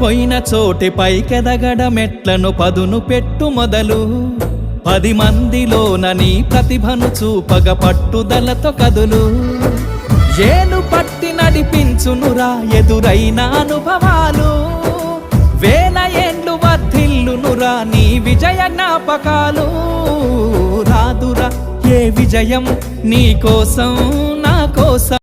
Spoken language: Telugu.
పోయిన చోటి పైకెదగడ మెట్లను పదును పెట్టు మొదలు 10 మందిలోన నీ ప్రతిభను చూపగ పట్టుదలతో కదులు ఏలు పట్టి నడిపించునురా ఎదురైన అనుభవాలు వేల ఏండ్లు వర్ధిల్లునురా నీ విజయ జ్ఞాపకాలు రాదురా ఏ విజయం నీ కోసం నా కోసం